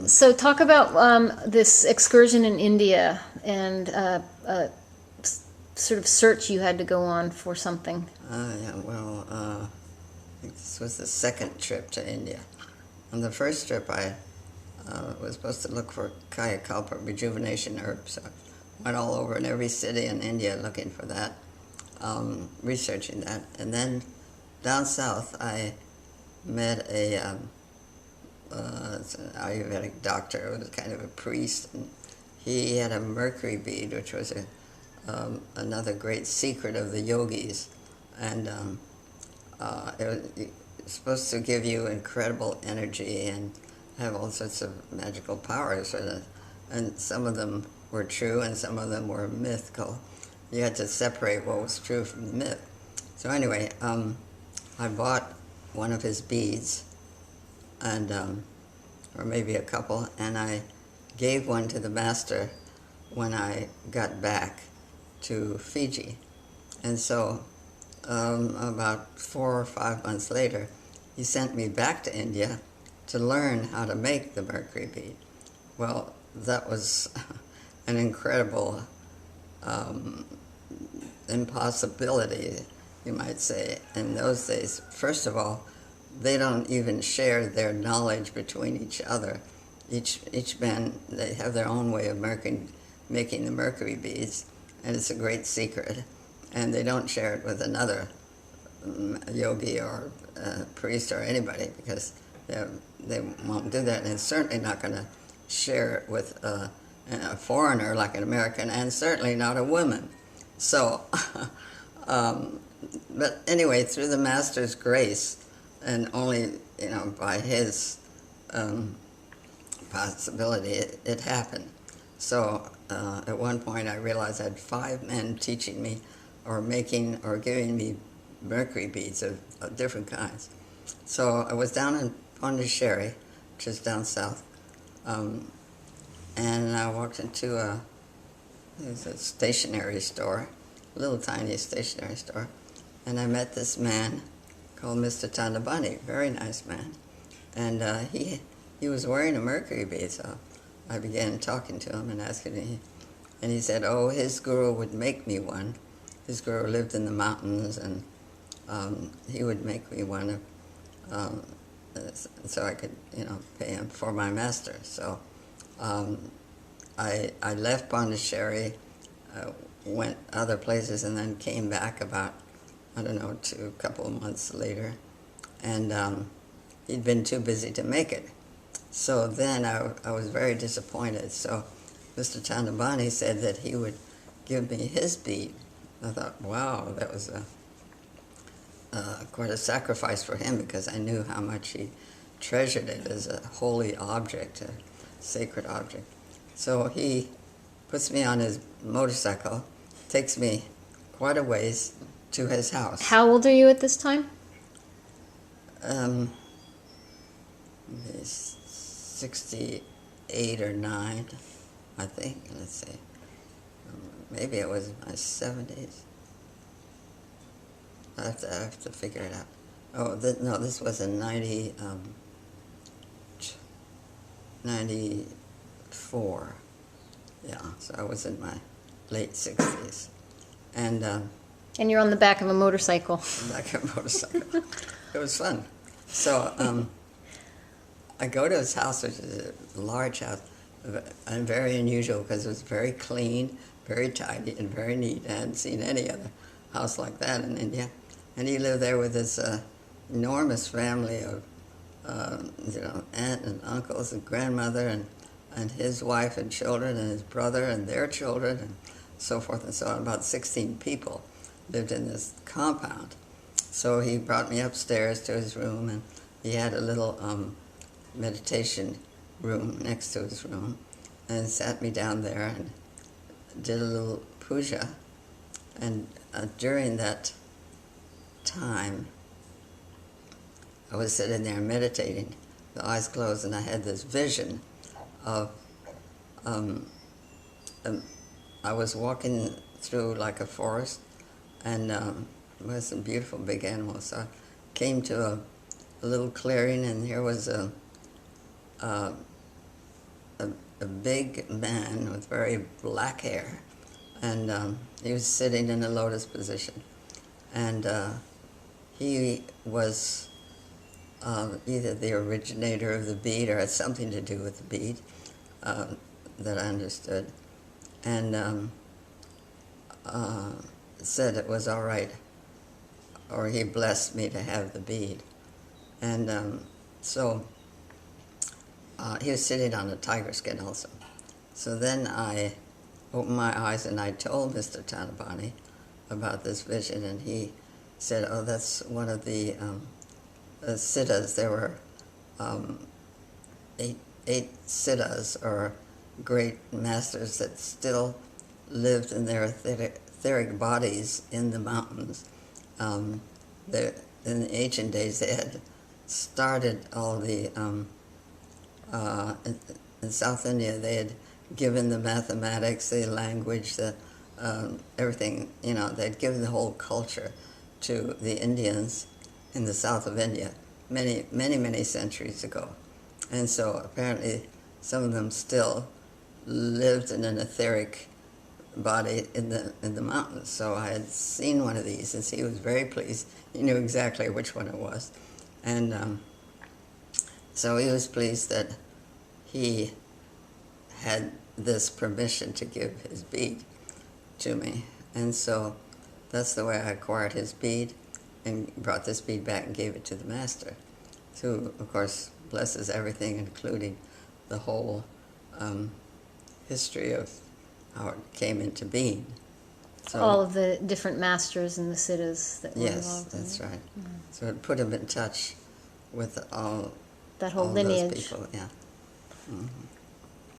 So talk about this excursion in India and sort of search you had to go on for something. Yeah, well, I think this was the second trip to India. On the first trip, I was supposed to look for Kayakalpa rejuvenation herbs. So I went all over in every city in India looking for that, researching that. And then down south, I met it's an Ayurvedic doctor. It was kind of a priest, and he had a Mercury bead, which was another great secret of the yogis, and it was supposed to give you incredible energy and have all sorts of magical powers. And some of them were true, and some of them were mythical. You had to separate what was true from the myth. So anyway, I bought one of his beads, and or maybe a couple, and I gave one to the master when I got back to Fiji. And so about 4 or 5 months later, he sent me back to India to learn how to make the Mercury bead. Well, that was an incredible impossibility, you might say, in those days. First of all, they don't even share their knowledge between each other. Each man, they have their own way of making the Mercury beads, and it's a great secret. And they don't share it with another yogi or priest or anybody, because they won't do that. And it's certainly not going to share it with a foreigner like an American, and certainly not a woman. So, but anyway, through the master's grace, and only, by his possibility, it happened. So at one point I realized I had 5 men teaching me or making or giving me mercury beads of different kinds. So I was down in Pondicherry, which is down south, and I walked into a stationery store, a little tiny stationery store, and I met this man called Mr. Tandabani, very nice man, and he was wearing a mercury bead, so I began talking to him and asking him, and he said, oh, his guru would make me one. His guru lived in the mountains, and he would make me one, so I could, pay him for my master. So I left Pondicherry, went other places, and then came back about, I don't know, a couple of months later, and he'd been too busy to make it. So then I was very disappointed. So Mr. Tandabani said that he would give me his bead. I thought, wow, that was quite a sacrifice for him, because I knew how much he treasured it as a holy object, a sacred object. So he puts me on his motorcycle, takes me quite a ways to his house. How old are you at this time? 68 or 9, I think. Let's see. Maybe it was my 70s. I have to figure it out. Oh, no, this was in 94. Yeah, so I was in my late 60s. And you're on the back of a motorcycle. Back of a motorcycle. It was fun. So I go to his house, which is a large house, and very unusual, because it was very clean, very tidy, and very neat. I hadn't seen any other house like that in India. And he lived there with his enormous family of, aunt and uncles and grandmother, and his wife and children, and his brother and their children, and so forth and so on. About 16 people lived in this compound. So he brought me upstairs to his room, and he had a little meditation room next to his room, and sat me down there and did a little puja. And during that time, I was sitting there meditating, the eyes closed, and I had this vision of, I was walking through like a forest, and there was some beautiful big animals. So I came to a little clearing, and here was a big man with very black hair, and he was sitting in a lotus position, and he was either the originator of the bead or had something to do with the bead that I understood, and said it was all right, or he blessed me to have the bead. And so he was sitting on a tiger skin also. So then I opened my eyes and I told Mr. Tanabani about this vision, and he said, oh, that's one of the siddhas. There were eight siddhas, or great masters, that still lived in their etheric bodies in the mountains. In the ancient days, they had started all the, in South India, they had given the mathematics, the language, the everything, they'd given the whole culture to the Indians in the south of India many centuries ago. And so apparently some of them still lived in an etheric body in the mountains. So I had seen one of these, and he was very pleased. He knew exactly which one it was. And so he was pleased that he had this permission to give his bead to me. And so that's the way I acquired his bead and brought this bead back and gave it to the master, who, of course, blesses everything, including the whole history of how it came into being. So, all of the different masters and the siddhas that were yes, involved in that's it. right. So it put him in touch with all That whole all lineage. those people. Yeah. Mm-hmm.